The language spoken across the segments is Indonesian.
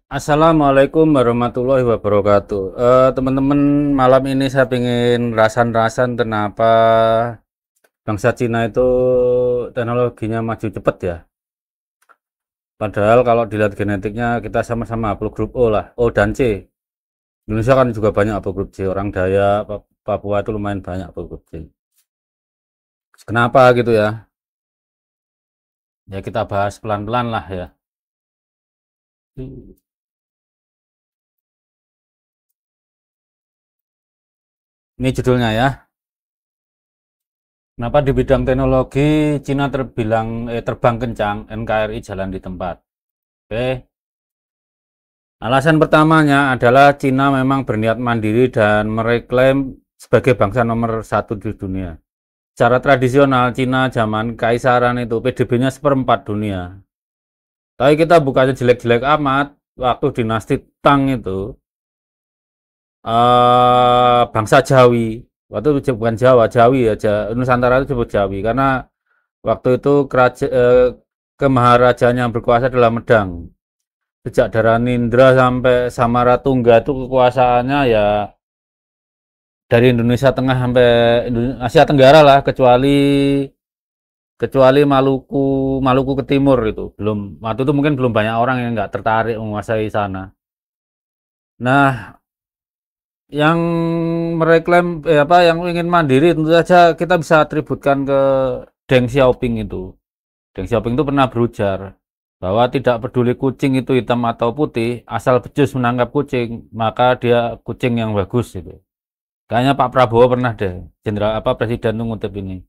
Assalamualaikum warahmatullahi wabarakatuh. Teman-teman, malam ini saya ingin rasan-rasan kenapa bangsa Cina itu teknologinya maju cepat ya. Padahal kalau dilihat genetiknya kita sama-sama haplogrup O lah, O dan C. Indonesia kan juga banyak haplogrup C, orang Dayak, Papua itu lumayan banyak haplogrup C. Kenapa gitu ya? Ya kita bahas pelan-pelan lah ya. Ini judulnya ya. Kenapa di bidang teknologi Cina terbang kencang, NKRI jalan di tempat? Oke. Alasan pertamanya adalah Cina memang berniat mandiri dan mereklaim sebagai bangsa nomor satu di dunia. Secara tradisional Cina zaman Kaisaran itu PDB-nya seperempat dunia. Tapi kita bukannya jelek-jelek amat, waktu dinasti Tang itu bangsa Jawi, waktu itu bukan Jawa, Jawi ya, Nusantara itu disebut Jawi karena waktu itu kemaharajaan yang berkuasa adalah Medang. Sejak Dharanindra sampai Samaratungga itu kekuasaannya ya dari Indonesia Tengah sampai Asia Tenggara lah, kecuali Maluku ke timur itu belum, waktu itu mungkin belum banyak orang yang nggak tertarik menguasai sana. Nah, yang mereklaim yang ingin mandiri tentu saja kita bisa atributkan ke Deng Xiaoping itu. Deng Xiaoping itu pernah berujar bahwa tidak peduli kucing itu hitam atau putih, asal becus menangkap kucing, maka dia kucing yang bagus itu. Kayaknya Pak Prabowo pernah deh, presiden itu ngutip ini.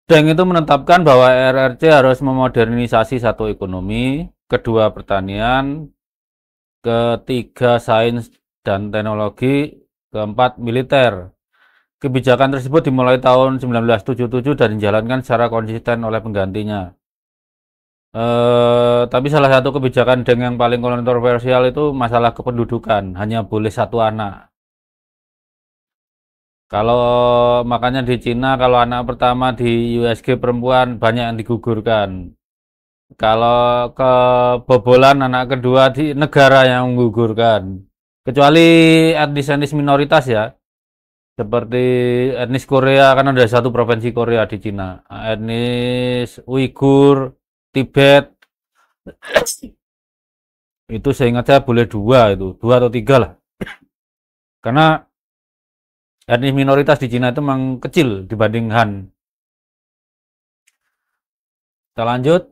Deng itu menetapkan bahwa RRC harus memodernisasi satu ekonomi, kedua pertanian, ketiga sains dan teknologi, keempat militer. Kebijakan tersebut dimulai tahun 1977 dan dijalankan secara konsisten oleh penggantinya. Tapi salah satu kebijakan Deng yang paling kontroversial itu masalah kependudukan, hanya boleh satu anak. Kalau makanya di Cina kalau anak pertama di USG perempuan banyak yang digugurkan. Kalau kebobolan anak kedua di negara yang menggugurkan. Kecuali etnis-etnis minoritas ya. Seperti etnis Korea, kan ada satu provinsi Korea di Cina. Etnis Uighur, Tibet, itu saya ingat saya boleh dua atau tiga lah. Karena etnis minoritas di Cina itu memang kecil dibanding Han. Kita lanjut.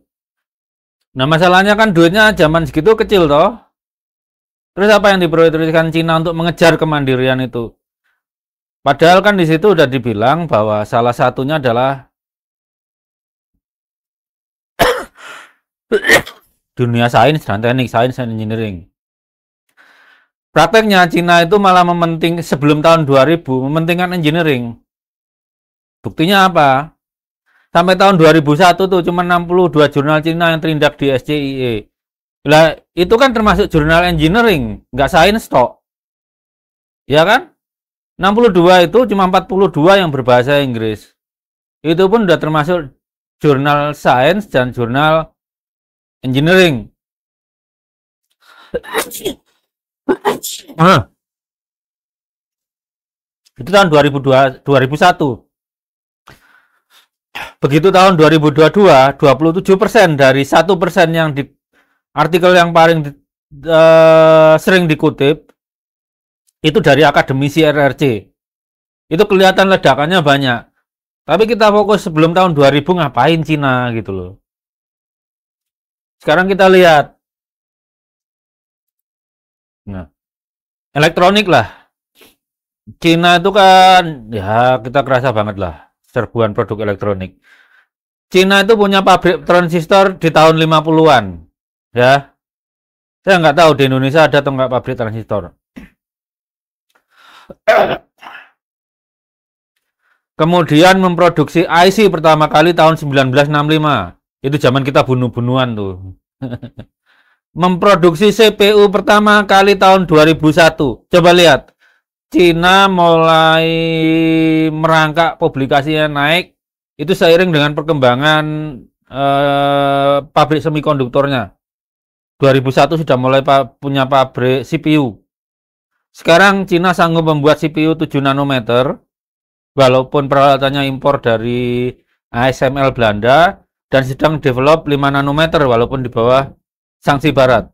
Nah masalahnya kan duitnya zaman segitu kecil toh. Terus apa yang diprioritaskan Cina untuk mengejar kemandirian itu? Padahal kan di situ udah dibilang bahwa salah satunya adalah dunia sains dan teknik, sains dan engineering. Prakteknya Cina itu malah sebelum tahun 2000 mementingkan engineering. Buktinya apa? Sampai tahun 2001 tuh cuma 62 jurnal Cina yang terindak di SCIE. Lah itu kan termasuk jurnal engineering, nggak sains toh. Ya kan? 62 itu cuma 42 yang berbahasa Inggris. Itu pun udah termasuk jurnal sains dan jurnal engineering. Itu tahun 2001. Begitu tahun 2022, 27% dari 1% yang di artikel yang paling sering dikutip itu dari akademisi RRC. Itu kelihatan ledakannya banyak. Tapi kita fokus sebelum tahun 2000 ngapain Cina gitu loh. Sekarang kita lihat. Nah, elektronik lah. Cina itu kan ya kita kerasa banget lah serbuan produk elektronik. Cina itu punya pabrik transistor di tahun 50-an. Ya. Saya nggak tahu di Indonesia ada atau nggak pabrik transistor. Kemudian memproduksi IC pertama kali tahun 1965. Itu zaman kita bunuh-bunuhan tuh. Memproduksi CPU pertama kali tahun 2001. Coba lihat. Cina mulai merangkak publikasinya naik. Itu seiring dengan perkembangan pabrik semikonduktornya. 2001 sudah mulai punya pabrik CPU. Sekarang Cina sanggup membuat CPU 7 nanometer, walaupun peralatannya impor dari ASML Belanda, dan sedang develop 5 nanometer walaupun di bawah sanksi barat.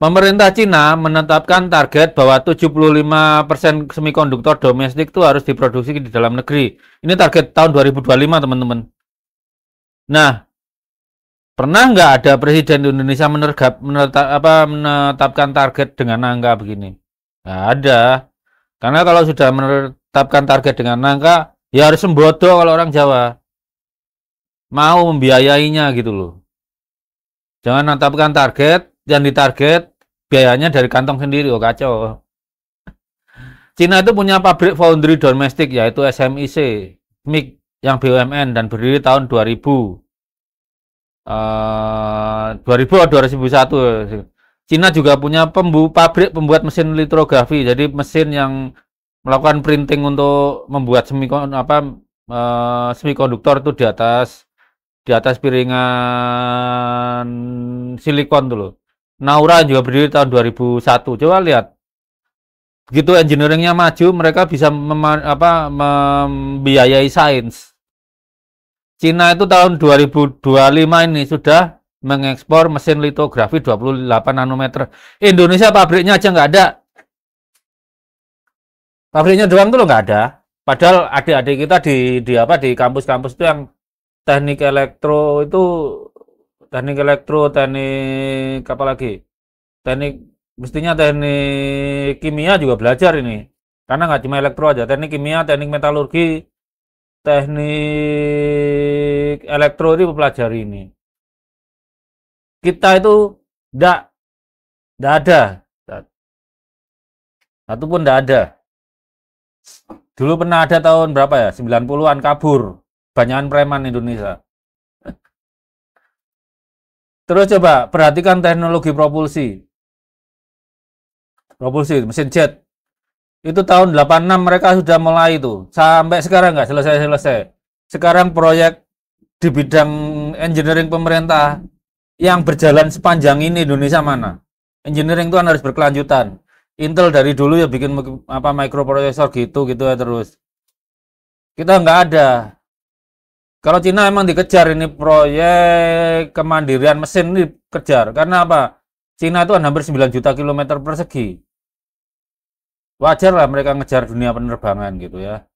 Pemerintah Cina menetapkan target bahwa 75% semikonduktor domestik itu harus diproduksi di dalam negeri. Ini target tahun 2025, teman-teman. Nah, pernah nggak ada presiden di Indonesia menetapkan target dengan angka begini? Nggak ada. Karena kalau sudah menetapkan target dengan angka, ya harus sembodo kalau orang Jawa. Mau membiayainya gitu loh. Jangan menetapkan target, yang ditarget biayanya dari kantong sendiri, oh kacau. Cina itu punya pabrik foundry domestik yaitu SMIC, SMIC yang BUMN dan berdiri tahun 2000. 2000 atau 2001. Cina juga punya pabrik pembuat mesin litografi, jadi mesin yang melakukan printing untuk membuat semikonduktor itu di atas piringan silikon tuh loh. Naura juga berdiri tahun 2001. Coba lihat. Begitu engineeringnya maju, mereka bisa membiayai sains. Cina itu tahun 2025 ini sudah mengekspor mesin litografi 28 nanometer. Indonesia pabriknya aja nggak ada. Pabriknya doang tuh loh nggak ada. Padahal adik-adik kita di kampus-kampus itu yang teknik elektro, teknik apa lagi? Mestinya teknik kimia juga belajar ini. Karena nggak cuma elektro aja, teknik kimia, teknik metalurgi, teknik elektro itu pelajari ini. Kita itu nggak ada. Satu pun nggak ada. Dulu pernah ada tahun berapa ya? 90-an kabur. Banyakan preman Indonesia. Terus coba perhatikan teknologi propulsi. Propulsi mesin jet. Itu tahun 86 mereka sudah mulai itu. Sampai sekarang nggak selesai-selesai. Sekarang proyek di bidang engineering pemerintah yang berjalan sepanjang ini Indonesia mana? Engineering itu kan harus berkelanjutan. Intel dari dulu ya bikin microprocessor gitu ya terus. Kita nggak ada. Kalau Cina emang dikejar ini proyek kemandirian mesin ini dikejar. Karena apa? Cina itu kan hampir 9 juta kilometer persegi. Wajar lah mereka ngejar dunia penerbangan gitu ya.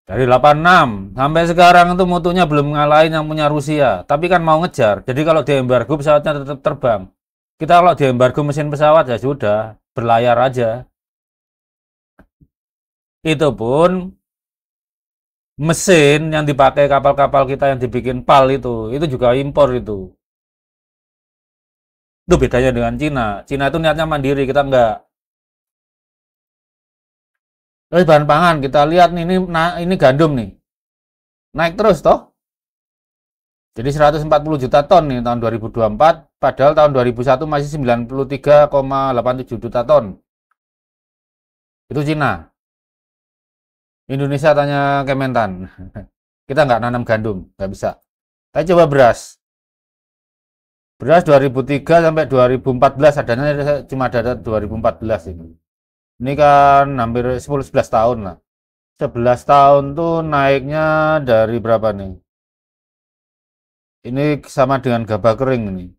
Dari 86 sampai sekarang itu mutunya belum ngalahin yang punya Rusia. Tapi kan mau ngejar. Jadi kalau diembargo pesawatnya tetap terbang. Kita kalau diembargo mesin pesawat ya sudah, berlayar aja. Itu pun mesin yang dipakai kapal-kapal kita yang dibikin PAL itu juga impor itu. Itu bedanya dengan Cina. Cina itu niatnya mandiri, kita enggak. Terus bahan pangan, kita lihat nih, ini gandum nih. Naik terus toh. Jadi 140 juta ton nih tahun 2024, padahal tahun 2001 masih 93,87 juta ton. Itu Cina. Indonesia tanya Kementan. Kita nggak nanam gandum, nggak bisa. Tapi coba beras. Beras 2003 sampai 2014 adanya cuma ada 2014 ini. Ini kan hampir 10-11 tahun lah. 11 tahun tuh naiknya dari berapa nih? Ini sama dengan gabah kering ini.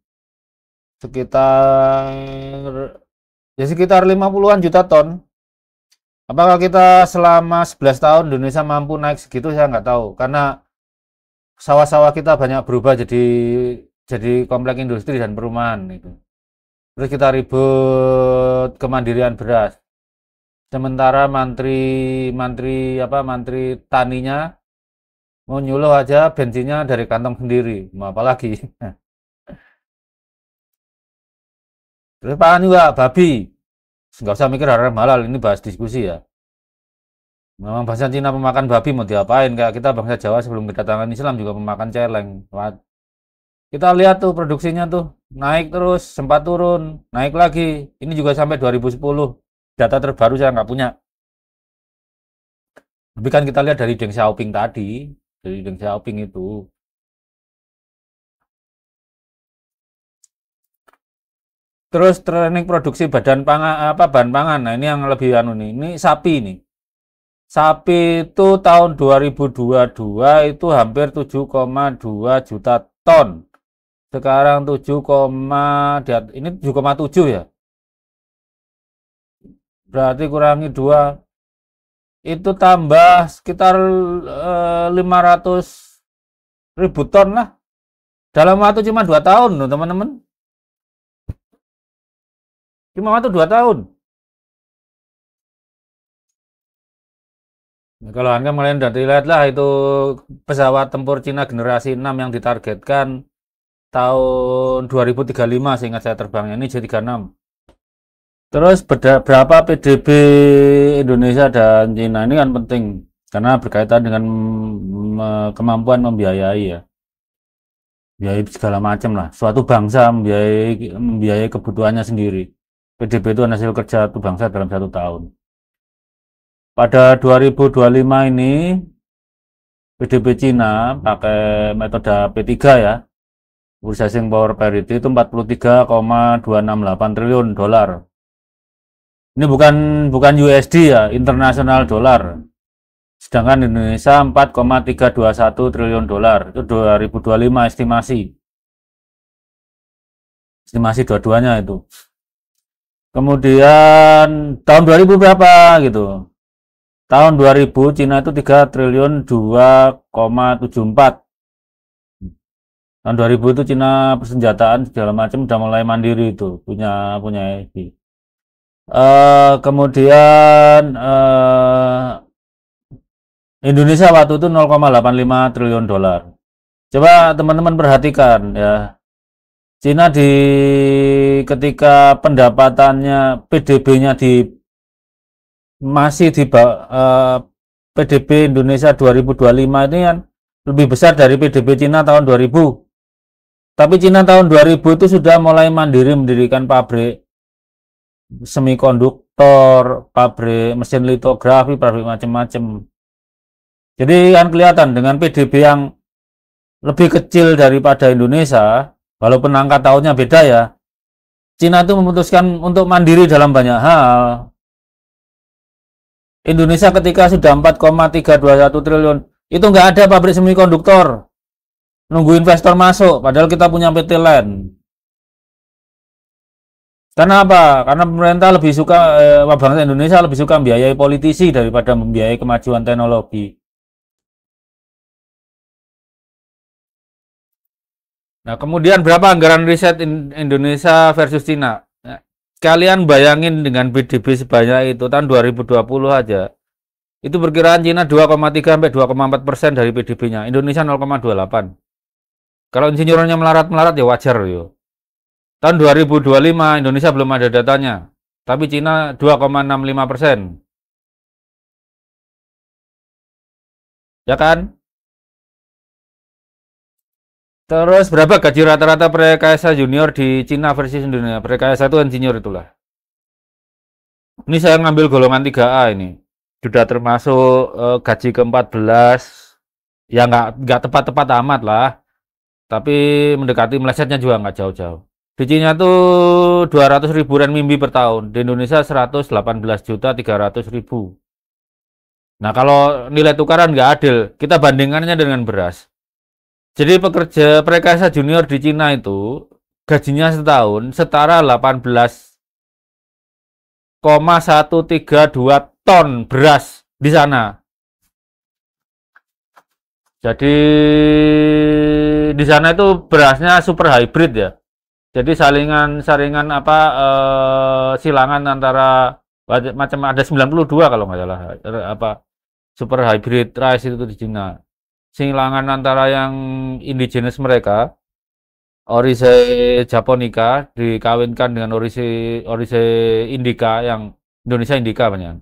Sekitar 50-an juta ton. Apakah kita selama 11 tahun Indonesia mampu naik segitu, saya nggak tahu. Karena sawah-sawah kita banyak berubah jadi komplek industri dan perumahan itu. Terus kita ribut kemandirian beras. Sementara menteri taninya mau nyuluh aja bensinnya dari kantong sendiri, mau apa lagi? Terus pangan juga babi, nggak usah mikir haram halal, ini bahas diskusi ya. Memang bangsa Cina pemakan babi mau diapain? Kayak kita bangsa Jawa sebelum kedatangan Islam juga pemakan celeng. Kita lihat tuh produksinya tuh naik terus, sempat turun, naik lagi. Ini juga sampai 2010. Data terbaru saya nggak punya. Tapi kan kita lihat dari Deng Xiaoping tadi, dari Deng Xiaoping itu Terus training produksi badan pangan apa bahan pangan. Nah, ini yang lebih anu nih. Ini sapi nih. Sapi itu tahun 2022 itu hampir 7,2 juta ton. Sekarang 7, ini 7,7 ya. Berarti kurangi 2 itu tambah sekitar 500.000 ton lah. Dalam waktu cuma 2 tahun loh teman-teman. Cuma waktu 2 tahun. Nah, kalau Anda kalian udah dilihat lah itu pesawat tempur Cina generasi 6 yang ditargetkan tahun 2035 seingat saya terbangnya ini J36. Terus berapa PDB Indonesia dan Cina ini kan penting karena berkaitan dengan kemampuan membiayai ya. Biayai segala macam lah. Suatu bangsa membiayai kebutuhannya sendiri. PDB itu hasil kerja satu bangsa dalam 1 tahun. Pada 2025 ini PDB Cina pakai metode P3 ya. Purchasing Power Parity itu 43,268 triliun dolar. Ini bukan USD ya, internasional dolar. Sedangkan Indonesia 4,321 triliun dolar. Itu 2025 estimasi. Estimasi dua-duanya itu. Kemudian tahun 2000 berapa gitu. Tahun 2000 Cina itu 3 triliun 2,74. Tahun 2000 itu Cina persenjataan segala macam udah mulai mandiri itu, punya EV. Kemudian Indonesia waktu itu 0,85 triliun dolar. Coba teman-teman perhatikan ya. Cina ketika pendapatannya PDB-nya masih di PDB Indonesia 2025 ini kan lebih besar dari PDB Cina tahun 2000. Tapi Cina tahun 2000 itu sudah mulai mandiri mendirikan pabrik semikonduktor, pabrik mesin litografi, pabrik macam-macam. Jadi kan kelihatan dengan PDB yang lebih kecil daripada Indonesia, walaupun angka tahunnya beda ya, Cina itu memutuskan untuk mandiri dalam banyak hal. Indonesia ketika sudah 4,321 triliun, itu nggak ada pabrik semikonduktor. Nunggu investor masuk, padahal kita punya PT LAN. Karena apa? Karena pemerintah lebih suka, bangsa Indonesia lebih suka membiayai politisi daripada membiayai kemajuan teknologi. Nah, kemudian berapa anggaran riset Indonesia versus Cina? Nah, kalian bayangin dengan PDB sebanyak itu tahun 2020 aja. Itu perkiraan Cina 2,3 sampai 2,4% dari PDB-nya, Indonesia 0,28. Kalau insinyurnya melarat-melarat ya wajar yo. Tahun 2025 Indonesia belum ada datanya, tapi Cina 2,65%. Ya kan? Terus berapa gaji rata-rata Prekayasa junior di Cina versus Indonesia? Prekayasa itu insinyur itulah. Ini saya ngambil golongan 3A ini. Sudah termasuk gaji ke-14. Ya nggak tepat-tepat amat lah. Tapi mendekati melesetnya juga nggak jauh-jauh. Di Cina tuh 200 ribu renminbi per tahun. Di Indonesia 118.300.000. Nah kalau nilai tukaran nggak adil, kita bandingkannya dengan beras. Jadi pekerja Prekayasa junior di Cina itu gajinya setahun setara 18,132 ton beras di sana. Jadi di sana itu berasnya super hybrid ya. Jadi saringan apa silangan antara macam ada 92 kalau nggak salah apa super hybrid rice itu di Cina. Silangan antara yang indigenous mereka, Oryza japonica dikawinkan dengan Oryza indica yang Indonesia indica banyak.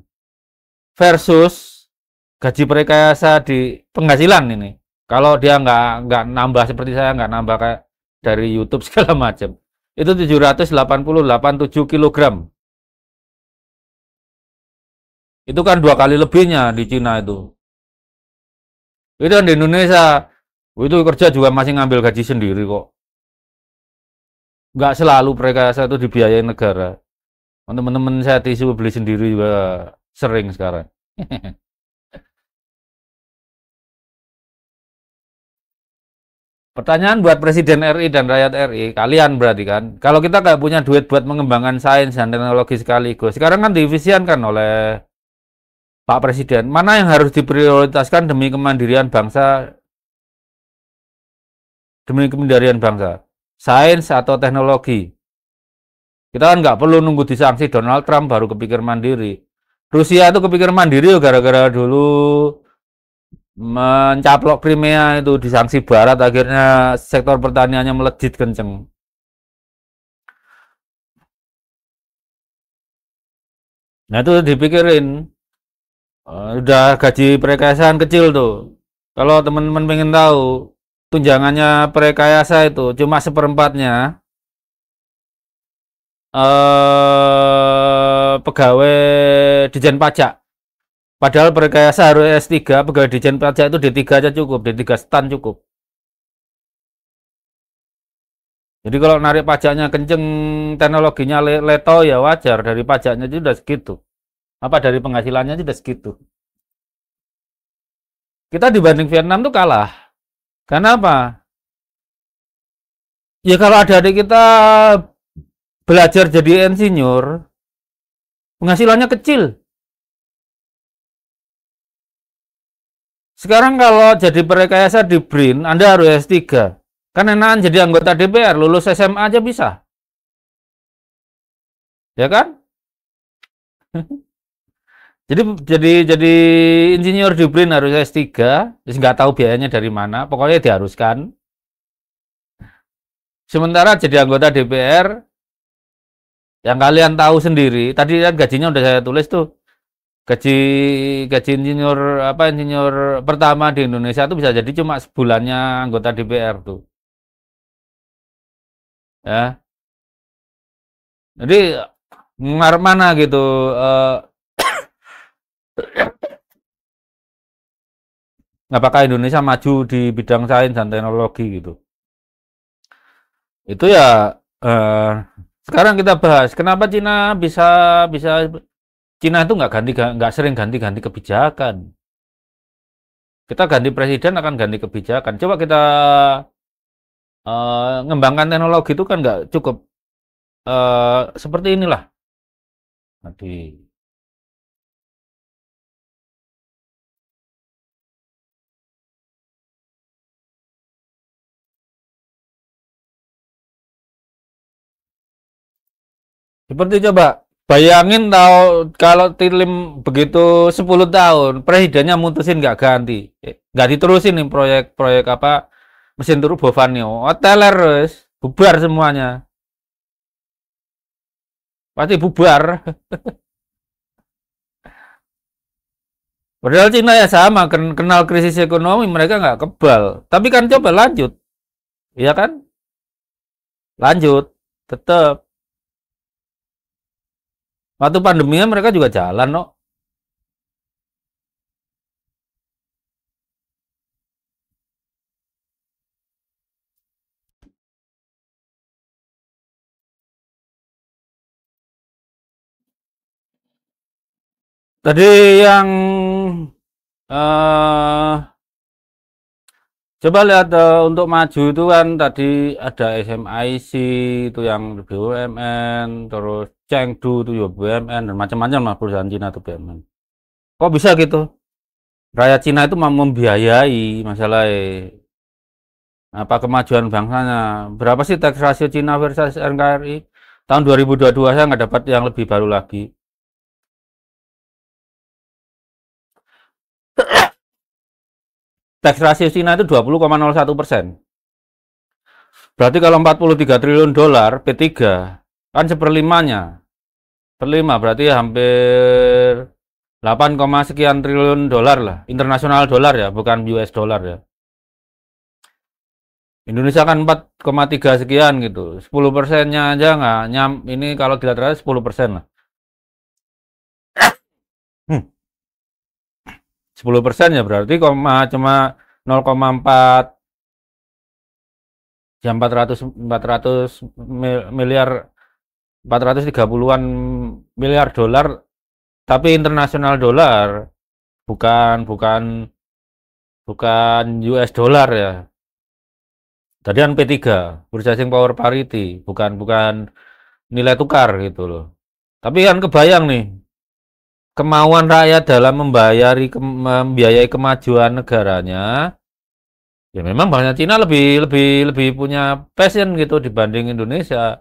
Versus gaji Prekayasa di penghasilan ini. Kalau dia nggak nambah seperti saya, nggak nambah kayak dari YouTube segala macam. Itu 788,7 kilogram. Itu kan 2 kali lebihnya di Cina itu. Itu kan di Indonesia, itu kerja juga masih ngambil gaji sendiri kok. nggak selalu rekayasa itu dibiayai negara. Teman-teman saya tisu beli sendiri juga sering sekarang. Pertanyaan buat Presiden RI dan rakyat RI, kalian berarti kan, kalau kita nggak punya duit buat mengembangkan sains dan teknologi sekaligus, sekarang kan divisiankan oleh Pak Presiden, mana yang harus diprioritaskan demi kemandirian bangsa, sains atau teknologi. Kita kan nggak perlu nunggu disanksi Donald Trump baru kepikir mandiri. Rusia itu kepikir mandiri gara-gara dulu mencaplok Crimea itu disanksi Barat, akhirnya sektor pertaniannya melejit kenceng. Nah itu dipikirin, udah gaji perekayasaan kecil tuh. Kalau teman-teman pengen tahu, tunjangannya perekayasa itu cuma seperempatnya pegawai Dijen Pajak. Padahal perekayasa harus S3, pegawai Dijen Pajak itu D3 aja cukup, D3 stan cukup. Jadi kalau narik pajaknya kenceng, teknologinya leto ya wajar, dari pajaknya itu udah segitu. Apa dari penghasilannya itu udah segitu. Kita dibanding Vietnam tuh kalah. Karena apa? Ya kalau adik-adik kita belajar jadi insinyur, penghasilannya kecil. Sekarang kalau jadi perekayasa di BRIN, Anda harus S3. Kan enakan jadi anggota DPR, lulus SMA aja bisa. Ya kan? Jadi insinyur di BRIN harus S3, terus nggak tahu biayanya dari mana, pokoknya diharuskan. Sementara jadi anggota DPR, yang kalian tahu sendiri, tadi kan gajinya udah saya tulis tuh. Gaji gaji insinyur pertama di Indonesia tuh bisa jadi cuma sebulannya anggota DPR tuh. Ya. Jadi ngarep mana gitu apakah Indonesia maju di bidang sains dan teknologi gitu. Itu ya sekarang kita bahas kenapa Cina bisa bisa Cina itu nggak sering ganti-ganti kebijakan. Kita ganti presiden akan ganti kebijakan. Coba kita ngembangkan teknologi itu kan nggak cukup seperti inilah. Nanti seperti coba bayangin tahu kalau Tilim begitu 10 tahun, presidennya mutusin nggak ganti, nggak diterusin nih proyek-proyek apa mesin turbo Vanio, teler bubar semuanya, pasti bubar. Padahal Cina ya sama, kenal krisis ekonomi mereka nggak kebal, tapi kan coba lanjut, ya kan? Lanjut, tetap. Waktu pandeminya mereka juga jalan, no. Tadi yang eh coba lihat untuk maju itu kan tadi ada SMIC itu yang BUMN, terus Chengdu itu juga BUMN dan macam-macam lah perusahaan Cina itu BUMN. Kok bisa gitu? Rakyat Cina itu mau membiayai masalah apa kemajuan bangsanya. Berapa sih tax ratio Cina versus NKRI? Tahun 2022 saya nggak dapat yang lebih baru lagi. Tax ratio Cina itu 20,01%. Berarti kalau 43 triliun dolar P3 kan seperlimanya. Per 5 berarti hampir 8, sekian triliun dolar lah. Internasional dolar ya, bukan US dolar ya. Indonesia kan 4,3 sekian gitu. 10%-nya aja nggak ini kalau kita terus 10% lah. 10% ya berarti cuma 0,4 yang 430-an miliar dolar, tapi internasional dolar, bukan bukan bukan US dollar ya. Tadian P3, Purchasing Power Parity, bukan bukan nilai tukar gitu loh. Tapi kan kebayang nih, kemauan rakyat dalam membiayai kemajuan negaranya, ya memang banknya Cina lebih lebih lebih punya passion gitu dibanding Indonesia.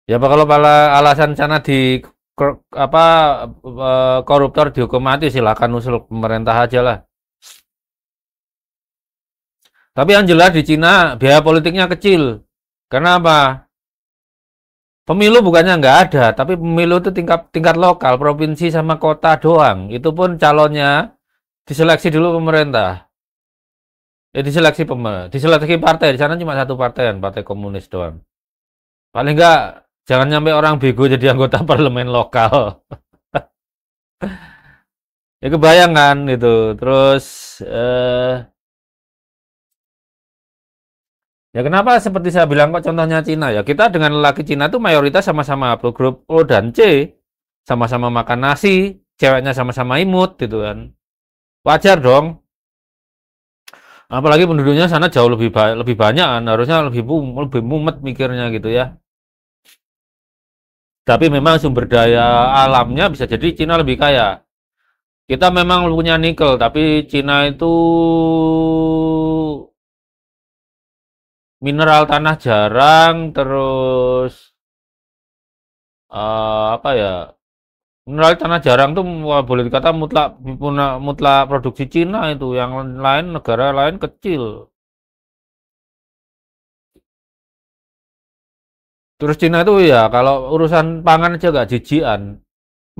Ya kalau alasan sana apa koruptor dihukum mati, silakan usul pemerintah aja lah. Tapi yang jelas di Cina biaya politiknya kecil. Karena apa? Pemilu bukannya nggak ada, tapi pemilu itu tingkat lokal, provinsi sama kota doang. Itu pun calonnya diseleksi dulu pemerintah. Diseleksi partai. Di sana cuma satu partai, partai komunis doang. Paling nggak jangan nyampe orang bego jadi anggota parlemen lokal. Ya kebayang kan itu. Terus ya kenapa seperti saya bilang kok contohnya Cina ya. Kita dengan lelaki Cina tuh mayoritas sama-sama grup O dan C. Sama-sama makan nasi, ceweknya sama-sama imut gitu kan. Wajar dong. Apalagi penduduknya sana jauh lebih banyak kan. Harusnya lebih mumet mikirnya gitu ya. Tapi memang sumber daya alamnya bisa jadi Cina lebih kaya. Kita memang punya nikel, tapi Cina itu mineral tanah jarang, terus apa ya? Mineral tanah jarang tuh boleh dikata mutlak mutlak produksi Cina itu, yang lain negara lain kecil. Terus Cina itu ya kalau urusan pangan aja gak jijian.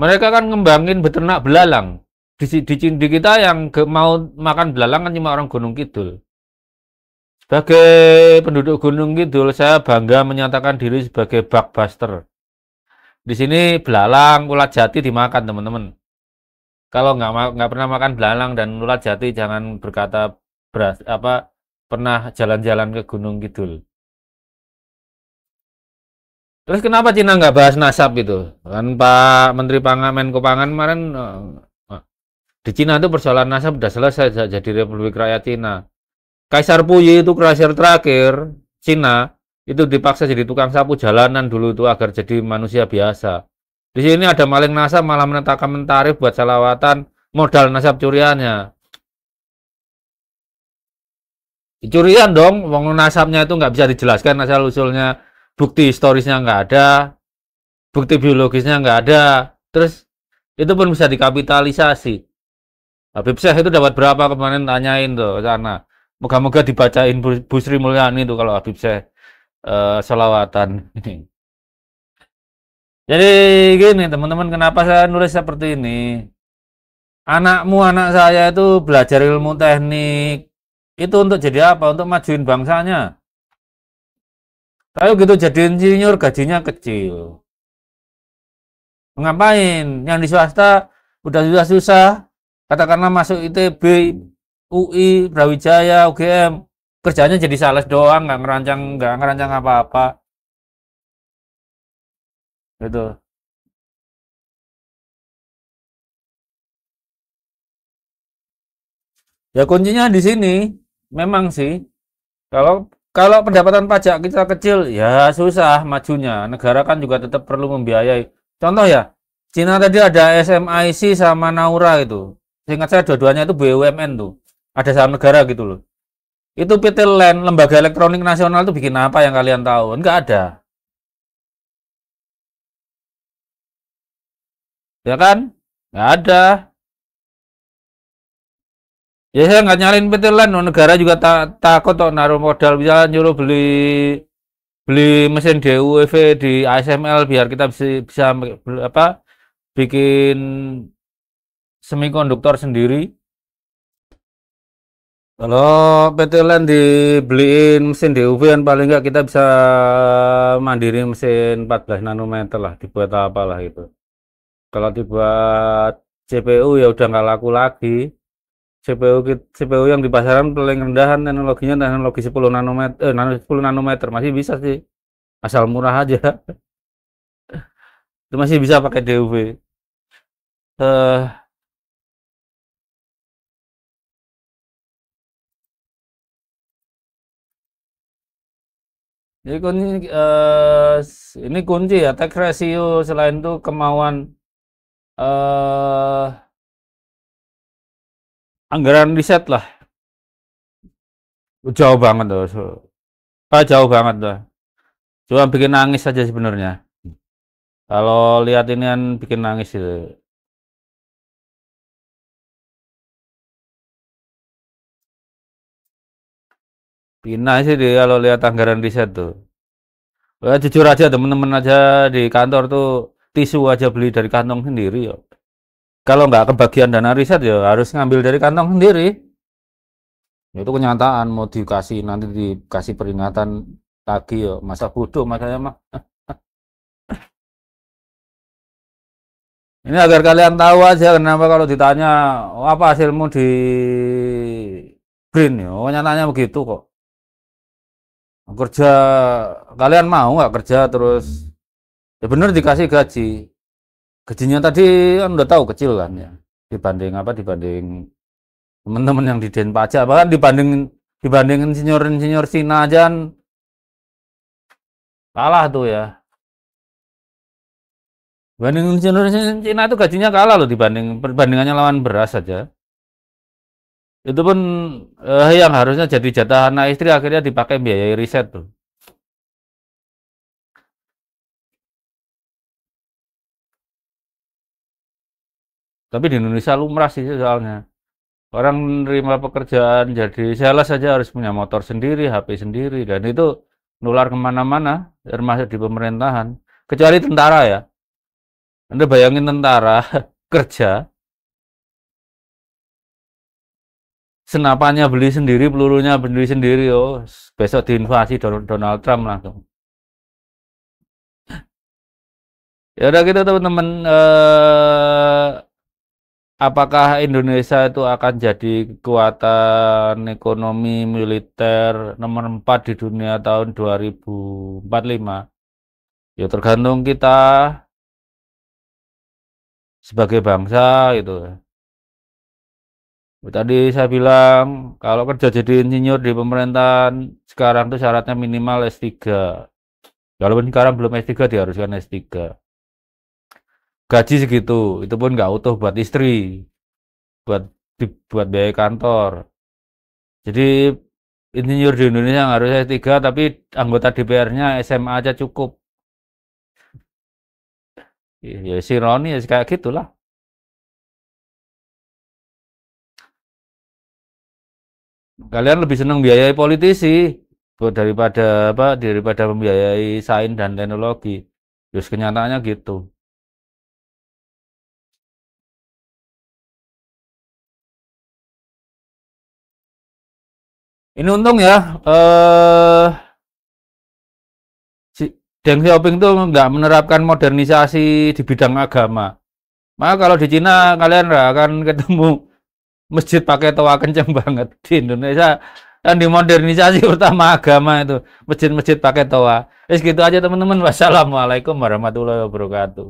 Mereka kan ngembangin beternak belalang. Di kita yang mau makan belalang kan cuma orang Gunung Kidul. Sebagai penduduk Gunung Kidul, saya bangga menyatakan diri sebagai bugbuster. Di sini belalang, ulat jati dimakan teman-teman. Kalau nggak pernah makan belalang dan ulat jati, jangan berkata pernah jalan-jalan ke Gunung Kidul. Terus kenapa Cina nggak bahas nasab itu? Kan Pak Menteri Menko Pangan kemarin di Cina itu persoalan nasab sudah selesai jadi Republik Rakyat Cina. Kaisar Puyi itu kaisar terakhir Cina itu dipaksa jadi tukang sapu jalanan dulu itu agar jadi manusia biasa. Di sini ada maling nasab malah menetapkan tarif buat salawatan modal nasab curiannya. Curian dong, wong nasabnya itu nggak bisa dijelaskan asal usulnya, bukti historisnya nggak ada, bukti biologisnya nggak ada, terus itu pun bisa dikapitalisasi. Habib Syekh itu dapat berapa kemarin tanyain tuh sana. Moga-moga dibacain Bu Sri Mulyani tuh kalau Habib Syekh selawatan. Jadi gini teman-teman, kenapa saya nulis seperti ini? Anak saya itu belajar ilmu teknik. Itu untuk jadi apa? Untuk majuin bangsanya. Kalau gitu jadi insinyur gajinya kecil. Ngapain? Yang di swasta udah susah-susah. Katakanlah masuk ITB, UI, Brawijaya, UGM. Kerjanya jadi sales doang, nggak ngerancang apa-apa. Gitu. Ya kuncinya di sini. Memang sih. Kalau kalau pendapatan pajak kita kecil, ya susah majunya. Negara kan juga tetap perlu membiayai. Contoh ya, Cina tadi ada SMIC sama Naura itu. Seingat saya dua-duanya itu BUMN tuh. Ada saham negara gitu loh. Itu PT LAN, Lembaga Elektronik Nasional itu bikin apa yang kalian tahu? Enggak ada. Ya kan? Enggak ada. Ya saya nggak nyalin PT LAN, negara juga takut kok naruh modal, bisa nyuruh beli beli mesin DUV di ASML biar kita bisa apa bikin semikonduktor sendiri. Kalau PT LAN dibeliin mesin DUV kan paling nggak kita bisa mandiri mesin 14 nanometer lah, dibuat apa lah itu. Kalau dibuat CPU ya udah nggak laku lagi. CPU yang di pasaran paling rendahan teknologinya teknologi 10 nanometer, 10 nanometer masih bisa sih, asal murah aja. Itu masih bisa pakai DUV. Eh, jadi ini kunci ya, tech ratio selain itu kemauan eh anggaran riset lah, jauh banget tuh, jauh banget tuh. Cuma bikin nangis saja sebenarnya. Kalau lihat ini kan bikin nangis itu. Pindah sih dia kalau lihat anggaran riset tuh. Jujur aja temen-temen aja di kantor tuh tisu aja beli dari kantong sendiri ya. Kalau nggak kebagian dana riset ya harus ngambil dari kantong sendiri. Ya, itu kenyataan mau dikasih nanti dikasih peringatan lagi ya masa bodoh masanya mah. Ini agar kalian tahu aja kenapa kalau ditanya "Oh, apa hasilmu di Green ya, oh, nyatanya begitu kok. Kerja kalian mau nggak kerja terus ya bener dikasih gaji. Gajinya tadi kan udah tahu kecil kan ya. Dibanding apa dibanding teman-teman yang di Den Pajak bahkan dibanding insinyur Cina aja kan kalah tuh ya. Dibanding insinyur Cina itu gajinya kalah loh perbandingannya lawan beras saja. Itu pun yang harusnya jadi jatah anak istri akhirnya dipakai biaya riset tuh. Tapi di Indonesia lumrah sih soalnya. Orang menerima pekerjaan jadi sales saja harus punya motor sendiri, HP sendiri, dan itu nular kemana-mana, termasuk di pemerintahan. Kecuali tentara ya. Anda bayangin tentara kerja, senapannya beli sendiri, pelurunya beli sendiri, oh besok diinvasi Donald Trump langsung. Ya udah gitu teman-teman, apakah Indonesia itu akan jadi kekuatan ekonomi militer nomor 4 di dunia tahun 2045? Ya tergantung kita sebagai bangsa gitu. Tadi saya bilang kalau kerja jadi insinyur di pemerintahan sekarang tuh syaratnya minimal S3. Walaupun sekarang belum S3 diharuskan S3. Gaji segitu, itu pun nggak utuh buat istri, buat buat biaya kantor. Jadi insinyur di Indonesia yang harus S3 tapi anggota DPR-nya SMA aja cukup. Ya si Roni ya kayak gitulah. Kalian lebih senang biayai politisi daripada daripada membiayai sains dan teknologi. Terus kenyataannya gitu. Ini untung ya, si Deng Xiaoping tuh nggak menerapkan modernisasi di bidang agama. Maka kalau di Cina kalian nggak akan ketemu masjid pakai toa kenceng banget. Di Indonesia kan dimodernisasi utama agama itu masjid-masjid pakai toa. Gitu aja teman-teman. Wassalamualaikum warahmatullahi wabarakatuh.